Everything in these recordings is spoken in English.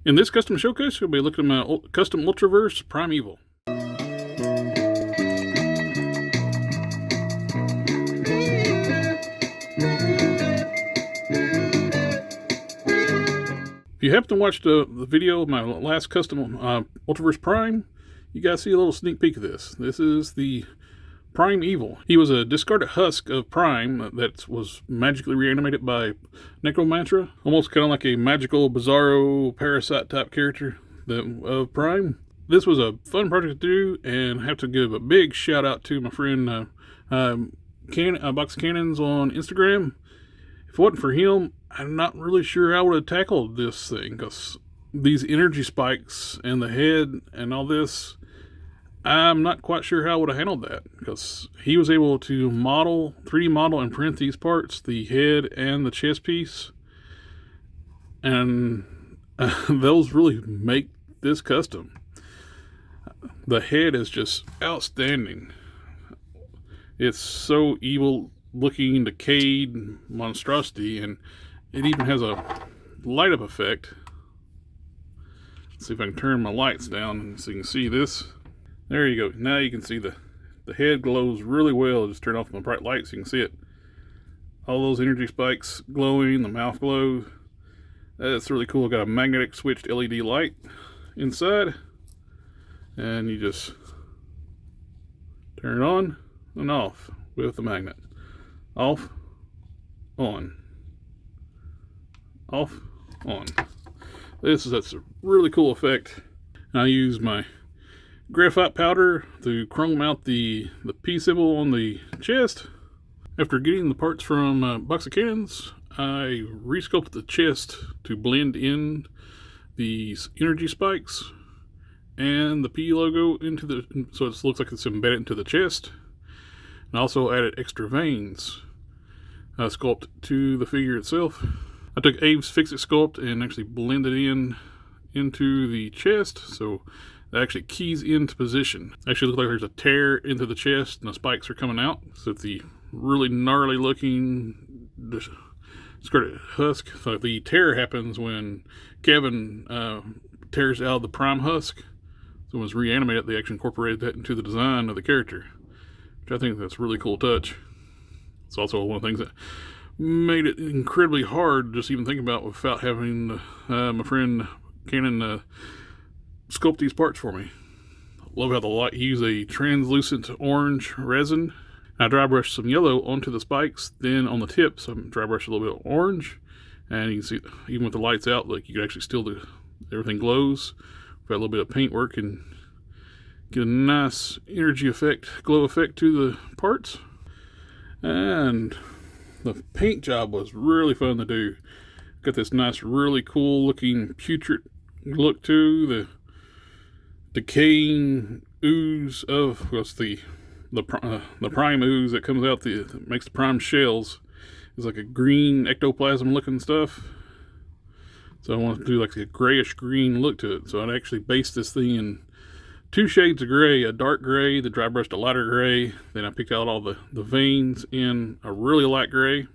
In this custom showcase, we'll be looking at my custom Ultraverse Primevil. If you happen to watch the video of my last custom Ultraverse Prime, you guys see a little sneak peek of this. This is the Primevil. He was a discarded husk of Prime that was magically reanimated by Necromantra. Almost kind of like a magical, bizarro, parasite type character of Prime. This was a fun project to do, and I have to give a big shout out to my friend Box Cannons on Instagram. If it wasn't for him, I'm not really sure how I would have tackled this thing, because these energy spikes and the head and all this, I'm not quite sure how I would have handled that, because he was able to 3D model and print these parts, the head and the chest piece, and those really make this custom. The head is just outstanding. It's so evil looking, decayed monstrosity, and it even has a light up effect. Let's see if I can turn my lights down so you can see this. There you go. Now you can see the head glows really well. Just turn off my bright lights so you can see it. All those energy spikes glowing, the mouth glow. That's really cool. Got a magnetic switched LED light inside. And you just turn it on and off with the magnet. Off, on. Off, on. That's a really cool effect. I use my graphite powder to chrome out the P symbol on the chest. After getting the parts from Box of Cannons, I resculpted the chest to blend in these energy spikes and the P logo so it looks like it's embedded into the chest. And also added extra veins sculpt to the figure itself. I took Abe's Fix-It sculpt and actually blended into the chest, so that actually keys into position. Actually looks like there's a tear into the chest and the spikes are coming out. So the really gnarly looking discarded husk. So the tear happens when Kevin tears out of the Prime husk. So when it was reanimated, they actually incorporated that into the design of the character, which I think that's a really cool touch. It's also one of the things that made it incredibly hard to just even think about without having my friend Cannon sculpt these parts for me. Love how the light, he used a translucent orange resin. I dry brushed some yellow onto the spikes, then on the tips I dry brushed a little bit of orange, and you can see even with the lights out, like you can actually still everything glows. Got a little bit of paint work and get a nice energy effect, glow effect to the parts. And the paint job was really fun to do. Got this nice, really cool looking putrid look to the decaying ooze of the prime ooze that comes out that makes the prime shells. It's like a green ectoplasm looking stuff. So I want to do like a grayish green look to it. So I'd actually based this thing in 2 shades of gray, a dark gray, the dry brushed a lighter gray. Then I picked out all the veins in a really light gray. Then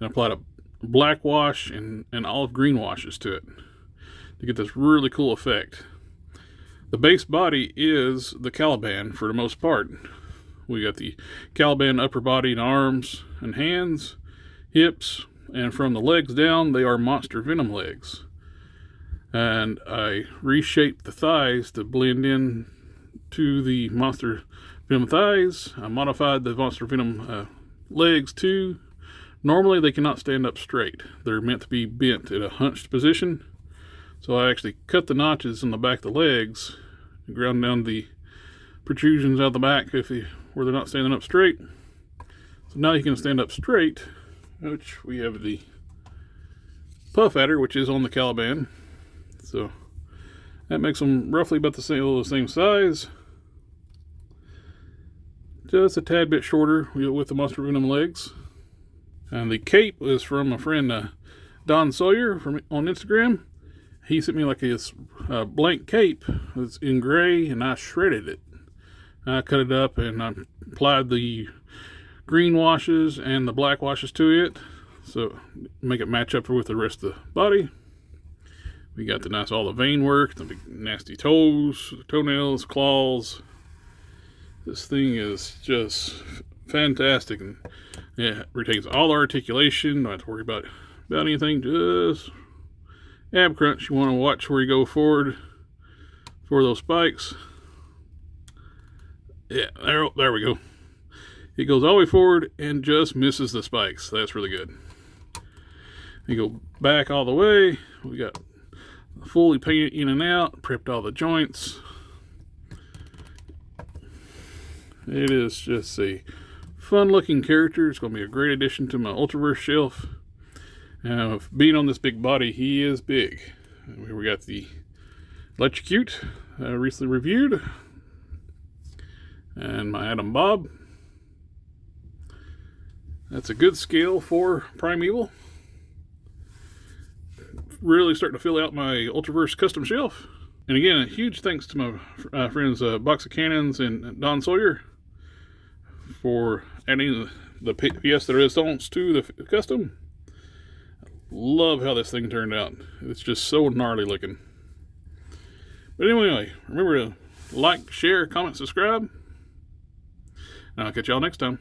I applied a black wash and olive green washes to it to get this really cool effect. The base body is the Caliban for the most part. We got the Caliban upper body and arms and hands, hips, and from the legs down, they are monster venom legs. And I reshaped the thighs to blend in to the monster venom thighs. I modified the monster venom legs too. Normally they cannot stand up straight. They're meant to be bent in a hunched position. So I actually cut the notches in the back of the legs and ground down the protrusions out the back where they're not standing up straight. So now you can stand up straight, which we have the puff adder, which is on the Caliban. So that makes them roughly about the same size. Just a tad bit shorter with the monster venom legs. And the cape is from my friend Don Sawyer on Instagram. He sent me like this blank cape that's in gray, and I shredded it. I cut it up and I applied the green washes and the black washes to it, so make it match up with the rest of the body. We got the nice, all the vein work, the big nasty toes, toenails, claws. This thing is just fantastic, and yeah, it retains all the articulation. Don't have to worry about anything. Just ab crunch. You want to watch where you go forward for those spikes. Yeah, there we go. It goes all the way forward and just misses the spikes. That's really good. You go back all the way. We got fully painted in and out, prepped all the joints. It is just a fun looking character. It's going to be a great addition to my Ultraverse shelf. Being on this big body, he is big. We got the Electrocute, recently reviewed, and my Adam Bob. That's a good scale for Primevil. Really starting to fill out my Ultraverse custom shelf. And again, a huge thanks to my friends Box of Cannons and Don Sawyer for adding the pièce de résistance to the custom. Love how this thing turned out. It's just so gnarly looking. But anyway, remember to like, share, comment, subscribe. And I'll catch y'all next time.